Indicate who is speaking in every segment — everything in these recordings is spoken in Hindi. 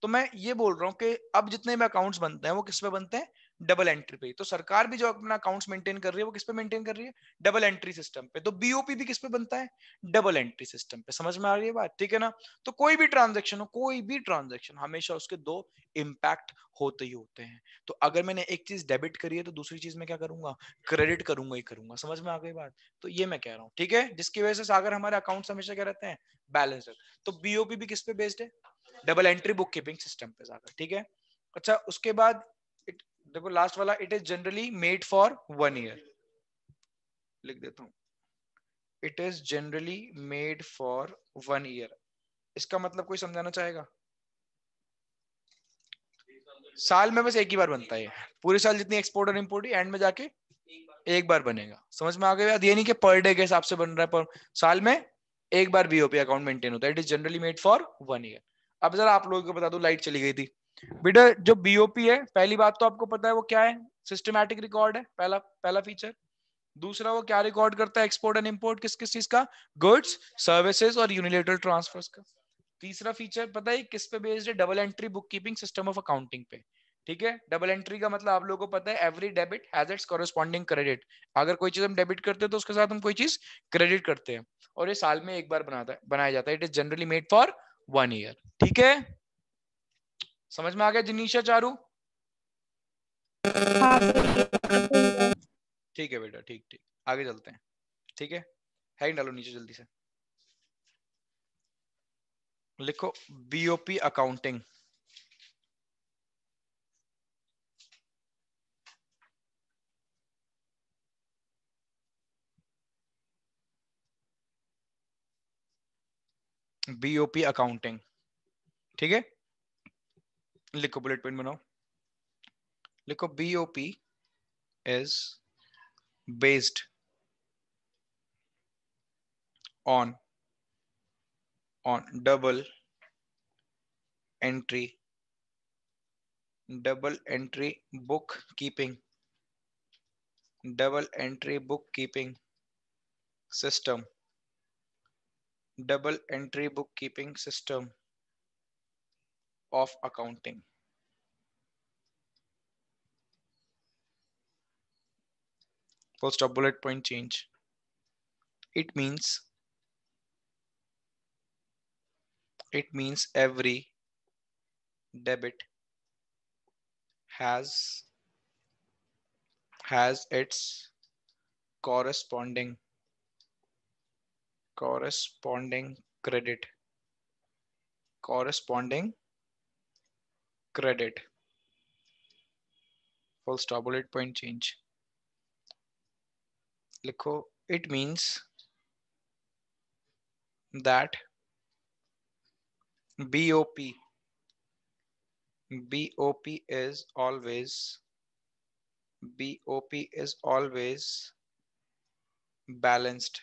Speaker 1: तो मैं ये बोल रहा हूँ कि अब जितने भी अकाउंट्स बनते हैं वो किस पे बनते हैं, डबल एंट्री पे। तो सरकार भी जो अपना अकाउंट्स मेंटेन कर रही है वो किस पे मेंटेन कर रही है, डबल एंट्री सिस्टम पे। तो बीओपी भी किस पे बनता है, डबल एंट्री सिस्टम पे। समझ में आ रही है बात, ठीक है ना। तो कोई भी ट्रांजेक्शन हो, कोई भी ट्रांजेक्शन, हमेशा उसके दो इम्पैक्ट होते ही होते हैं। तो अगर मैंने एक चीज डेबिट करी है तो दूसरी चीज में क्या करूंगा, क्रेडिट करूंगा ही करूंगा। समझ में आ गई बात। तो ये मैं कह रहा हूँ, ठीक है, जिसकी वजह से सागर हमारे अकाउंट्स हमेशा क्या रहते हैं, बैलेंस्ड। तो बीओपी भी किस पे बेस्ड है, double entry book keeping system पे सागर, ठीक है। अच्छा, उसके बाद देखो लास्ट वाला, it is generally made for 1 year. लिख देता हूं, it is generally made for 1 year. इसका मतलब कोई समझाना चाहेगा, साल में बस एक ही बार बनता है, पूरे साल जितनी एक्सपोर्ट और इंपोर्ट एंड में जाके एक बार बनेगा। समझ में आ गया बात। ये नहीं कि पर डे के हिसाब से बन रहा है, पर साल में एक बार बीओपी अकाउंट मेंटेन होता है। It is generally made for 1 year. अब जरा आप लोगों को बता दो, लाइट चली गई थी बेटा। जो बीओपी है, पहली बात तो आपको पता है वो क्या है, सिस्टमैटिक रिकॉर्ड है, पहला पहला फीचर। दूसरा, वो क्या रिकॉर्ड करता है, एक्सपोर्ट एंड इंपोर्ट किस किस चीज का, गुड्स, सर्विसेज और यूनिलेटरल ट्रांसफर्स का। तीसरा फीचर पता है किस पे बेस्ड है, double entry book keeping system of accounting पे, ठीक है। डबल एंट्री का मतलब आप लोगों को पता है, every debit has its corresponding credit. अगर कोई चीज हम डेबिट करते हैं तो उसके साथ हम कोई चीज क्रेडिट करते हैं, और ये साल में एक बार बनाया जाता है। It is generally made for 1 year, ठीक है। समझ में आ गया जिनीशा, चारू? ठीक है बेटा, ठीक ठीक, आगे चलते हैं, ठीक है। हेडिंग डालो नीचे जल्दी से, लिखो बीओपी अकाउंटिंग। बीओपी अकाउंटिंग, ठीक है। लिखो, बुलेट पॉइंट बनाओ, लिखो BOP is based on double entry book keeping system of accounting. Full stop, bullet point change. It means every debit has its corresponding credit. Full stop, bullet point change. लिखो, it means that BOP is always balanced.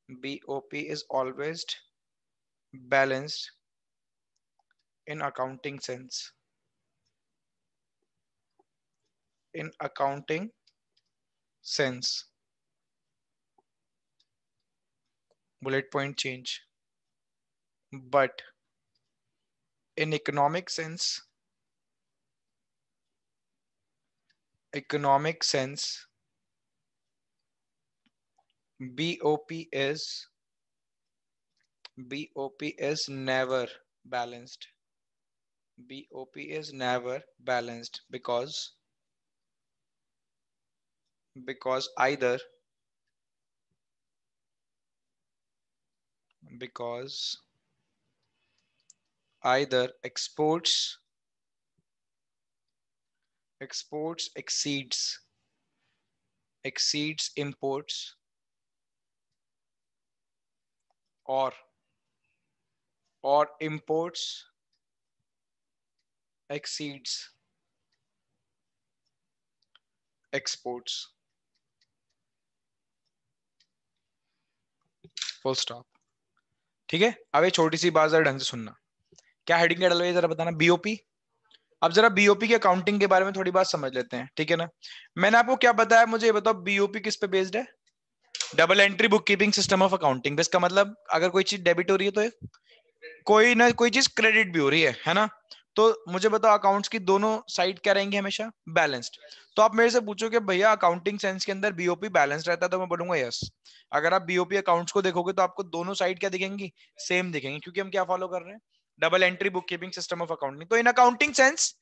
Speaker 1: BOP is always balanced in accounting sense. Bullet point change. But in economic sense, BOP is never balanced. BOP is never balanced because either exports exceeds imports, or imports exceeds exports. Full stop, ठीक है। अब ये छोटी सी बात जरा ढंग से सुनना, क्या हेडिंग क्या डलवाई जरा बताना, बीओपी। अब जरा बीओपी की अकाउंटिंग के बारे में थोड़ी बात समझ लेते हैं, ठीक है ना। मैंने आपको क्या बताया, मुझे ये बताओ, बीओपी किस पे बेस्ड है, double entry book keeping system of accounting. इसका मतलब अगर कोई चीज डेबिट हो रही है तो कोई ना कोई चीज क्रेडिट भी हो रही है ना। तो मुझे बताओ अकाउंट्स की दोनों साइड क्या रहेंगे हमेशा, बैलेंस्ड। तो आप मेरे से पूछो कि भैया अकाउंटिंग सेंस के अंदर बीओपी बैलेंस्ड रहता है, तो मैं बोलूंगा यस। अगर आप बीओपी अकाउंट्स को देखोगे तो आपको दोनों साइड क्या दिखेंगी, सेम दिखेंगी, क्योंकि हम क्या फॉलो कर रहे हैं, double entry book keeping system of accounting. तो in accounting sense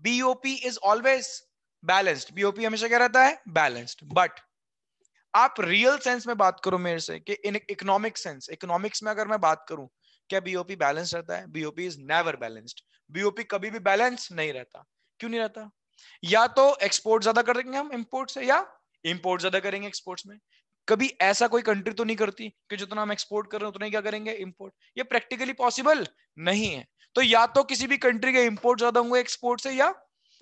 Speaker 1: BOP is always balanced, BOP हमेशा क्या रहता है, बैलेंस्ड। बट आप रियल सेंस में बात करो मेरे से कि इन इकोनॉमिक सेंस, इकोनॉमिक्स में अगर मैं बात करूं, क्या बीओपी बैलेंस रहता है, BOP is never balanced. BOP कभी भी बैलेंस नहीं रहता। क्यों नहीं रहता, या तो एक्सपोर्ट ज्यादा करेंगे हम इंपोर्ट से, या इंपोर्ट ज्यादा करेंगे एक्सपोर्ट्स में। कभी ऐसा कोई कंट्री तो नहीं करती कि जितना हम एक्सपोर्ट कर रहे हैं उतना ही क्या करेंगे, इंपोर्ट। ये प्रैक्टिकली पॉसिबल नहीं है। तो या तो किसी भी कंट्री के इंपोर्ट ज्यादा होंगे एक्सपोर्ट से, या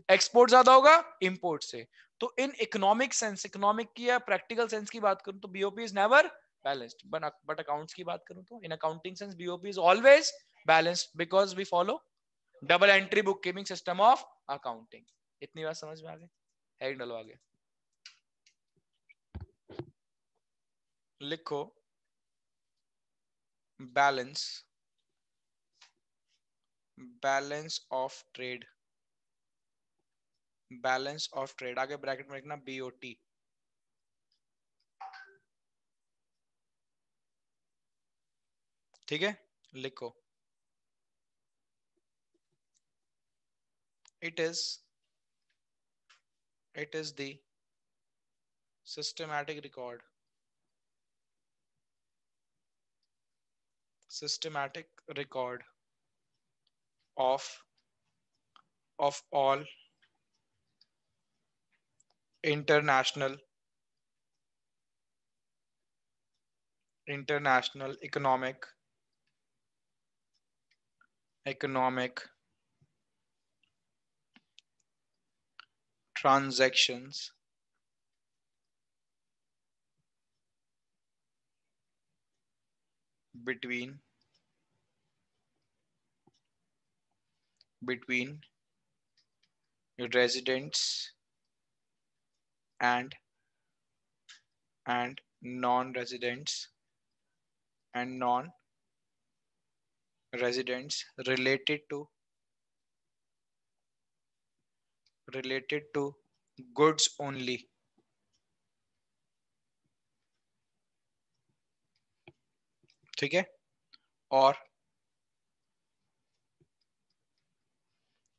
Speaker 1: एक्सपोर्ट ज्यादा होगा इंपोर्ट से। तो इन इकोनॉमिक सेंस, इकोनॉमिक की या प्रैक्टिकल सेंस की बात करूं तो BOP is never balanced. But accounts की बात करूं तो in accounting sense BOP is always balanced, because we follow double entry book keeping system of accounting. इतनी बात समझ में आ गई, है डलवा गया। लिखो balance, balance of trade, balance of trade आगे ब्रैकेट में लिखना बीओटी। ठीक है, लिखो it is the systematic record, systematic record of all international economic transactions between residents and non-residents and non-residents related to goods only। ठीक है, और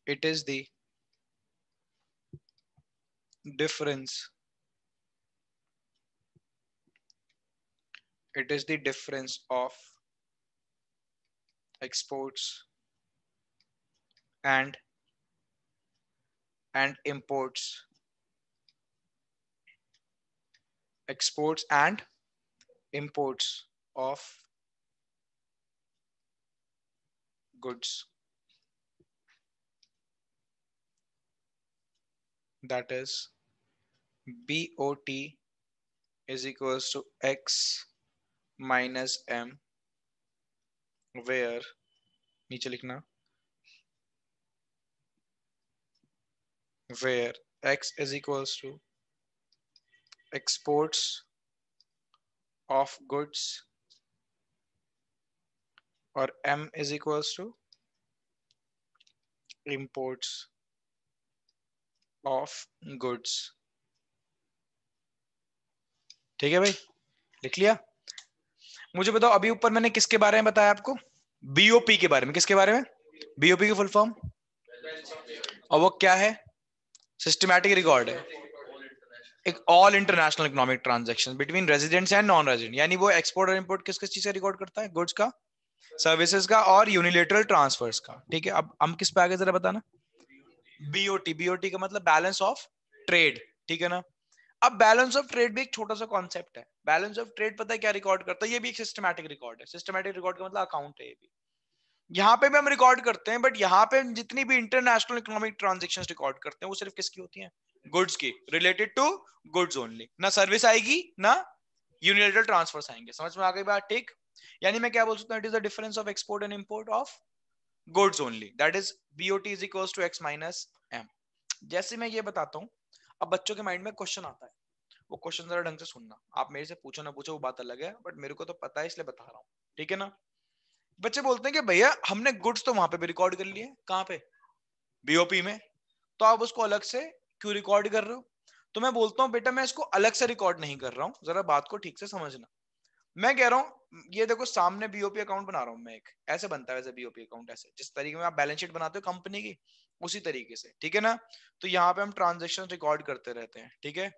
Speaker 1: it is the difference, of exports and imports, exports and imports of goods, that is BOT is equals to X minus M, where नीचे लिखना, where X is equals to exports of goods और M is equals to imports of goods। ठीक है भाई, लिख लिया। मुझे बताओ अभी ऊपर मैंने किसके बारे में बताया आपको, बीओपी के बारे में। किसके बारे में, बीओपी की फुल फॉर्म, और वो क्या है, सिस्टमैटिक रिकॉर्ड है, एक all international economic transaction between residents and non resident. यानी वो एक्सपोर्ट और इंपोर्ट किस किस चीज का रिकॉर्ड करता है, गुड्स का, सर्विसेज का और यूनिलेटरल ट्रांसफर्स का। ठीक है, अब हम किस पे आगे जरा बताना, बीओटी। बीओटी का मतलब बैलेंस ऑफ ट्रेड। ठीक है ना। अब बैलेंस ऑफ ट्रेड भी एक छोटा सा कॉन्सेप्ट है। बैलेंस ऑफ ट्रेड पता है क्या रिकॉर्ड करता है, ये भी एक सिस्टमैटिक रिकॉर्ड है। सिस्टमैटिक रिकॉर्ड का मतलब अकाउंट है ये भी। यहाँ पे भी हम रिकॉर्ड करते हैं, बट यहाँ पे जितनी भी इंटरनेशनल इकोनॉमिक ट्रांजेक्शंस रिकॉर्ड करते हैं वो सिर्फ किसकी होती हैं, गुड्स की, रिलेटेड टू गुड्स ओनली। ना सर्विस आएगी ना यूनिलेटरल ट्रांसफर्स आएंगे। समझ में आ गई बात, ठीक। यानी मैं क्या बोल सकता हूँ, it is the difference of export and import of goods only, that is BOT is equals to X minus M. जैसे मैं ये बताता हूँ, अब बच्चों के माइंड में क्वेश्चन आता है, वो क्वेश्चन जरा ढंग से सुनना। आप मेरे से पूछो ना पूछो वो बात अलग है, बट मेरे को तो पता है इसलिए बता रहा हूँ, ठीक है ना। बच्चे बोलते हैं कि भैया हमने गुड्स तो वहां पे भी रिकॉर्ड कर लिए, कहाँ पे, बीओपी में, तो आप उसको अलग से क्यों रिकॉर्ड कर रहे हो? तो मैं बोलता हूँ बेटा मैं इसको अलग से रिकॉर्ड नहीं कर रहा हूँ, जरा बात को ठीक से समझना। मैं कह रहा हूँ ये देखो सामने बीओपी अकाउंट बना रहा हूँ मैं, एक ऐसे बनता है वैसे बीओपी अकाउंट, ऐसे जिस तरीके में आप बैलेंस शीट बनाते हो कंपनी की, उसी तरीके से, ठीक है ना। तो यहाँ पे हम ट्रांजेक्शन रिकॉर्ड करते रहते हैं, ठीक है।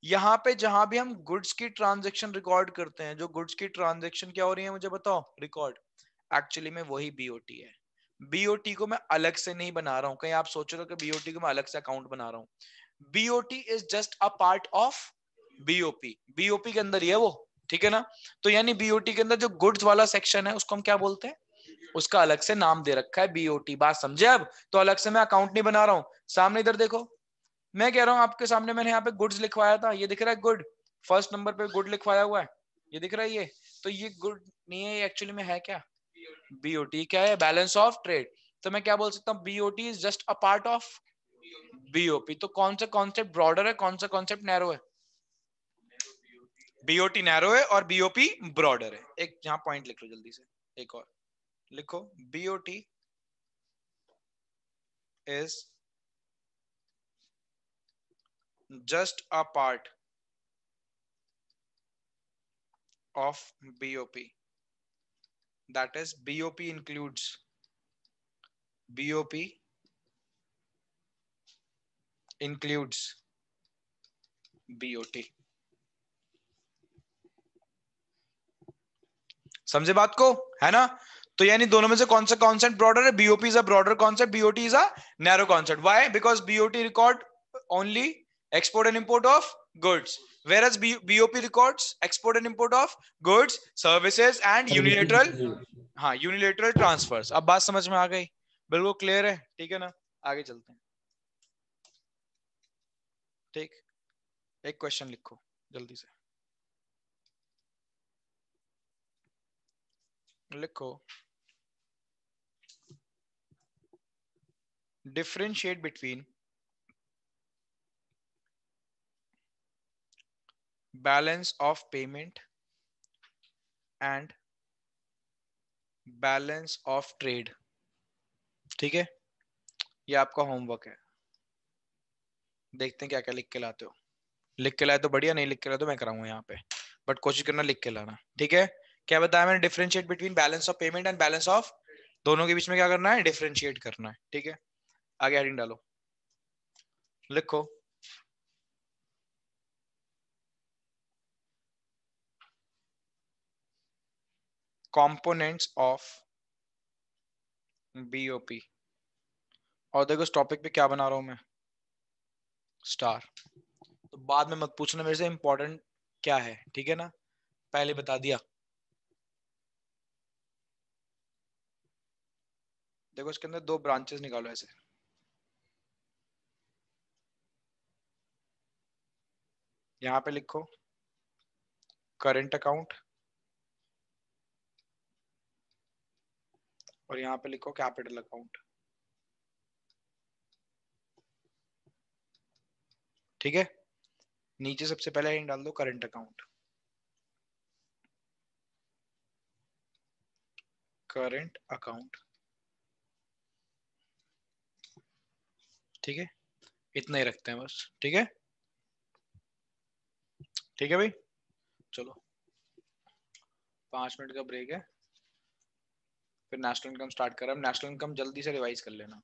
Speaker 1: यहाँ पे जहां भी हम गुड्स की ट्रांजेक्शन रिकॉर्ड करते हैं, जो गुड्स की ट्रांजेक्शन क्या हो रही है मुझे बताओ, रिकॉर्ड, एक्चुअली में वही बीओटी है। बीओटी को मैं अलग से नहीं बना रहा हूं, कहीं आप सोच रहे हो कि बीओटी को मैं अलग से अकाउंट बना रहा हूं। BOT is just a part of BOP, BOP के अंदर ही है वो, ठीक है ना। तो यानी बीओटी के अंदर जो गुड्स वाला सेक्शन है उसको हम क्या बोलते हैं, उसका अलग से नाम दे रखा है बीओटी। बात समझे अब? तो अलग से मैं अकाउंट नहीं बना रहा हूं। सामने इधर देखो, मैं कह रहा हूं आपके सामने मैंने यहाँ पे गुड्स लिखवाया था, ये दिख रहा है गुड, फर्स्ट नंबर पे गुड लिखवाया हुआ है, ये दिख रहा है ये, तो ये गुड नहीं है, ये एक्चुअली में है क्या, बीओटी। क्या है, बैलेंस ऑफ ट्रेड। तो मैं क्या बोल सकता हूँ, BOT is just a part of BOP. तो कौन सा कॉन्सेप्ट ब्रॉडर है, कौन सा कॉन्सेप्ट नैरो है? बीओटी नैरो है और बीओपी ब्रॉडर है। एक यहाँ पॉइंट लिख लो जल्दी से, एक और लिखो, BOT is just a part of BOP. That is, BOP includes BOT. समझे बात को, है ना। तो यानी दोनों में से कौन सा कॉन्सेप्ट ब्रॉडर है? BOP is a broader concept, BOT is a narrow concept. Why? Because BOT record only export and import of goods, whereas BOP records export and import of goods, services and unilateral, हाँ, यूनिलेटरल ट्रांसफर्स। अब बात समझ में आ गई, बिल्कुल क्लियर है, ठीक है ना। आगे चलते हैं, ठीक। एक क्वेश्चन लिखो जल्दी से, लिखो, differentiate between balance of payment and balance of trade, ठीक है। ये आपका होमवर्क है, देखते हैं क्या क्या लिख के लाते हो। लिख के लाए तो बढ़िया, नहीं लिख के लाए तो मैं कराऊंगा यहाँ पे, बट कोशिश करना लिख के लाना, ठीक है। क्या बताया मैंने? Differentiate between balance of payment and balance of, दोनों के बीच में क्या करना है, डिफरेंशिएट करना है, ठीक है। आगे हेडिंग डालो, लिखो, कंपोनेंट्स ऑफ बीओपी। और देखो इस टॉपिक पे क्या बना रहा हूं मैं, स्टार। तो बाद में मत पूछना मेरे से इंपॉर्टेंट क्या है, ठीक है ना, पहले बता दिया। देखो इसके अंदर दो ब्रांचेस निकालो ऐसे, यहाँ पे लिखो करंट अकाउंट और यहाँ पे लिखो कैपिटल अकाउंट, ठीक है। नीचे सबसे पहले हेडिंग डाल दो करंट अकाउंट, करंट अकाउंट, ठीक है। इतना ही रखते हैं बस, ठीक है, ठीक है भाई। चलो 5 मिनट का ब्रेक है, फिर नेशनल इनकम स्टार्ट कर रहा हूं। नेशनल इनकम जल्दी से रिवाइज कर लेना।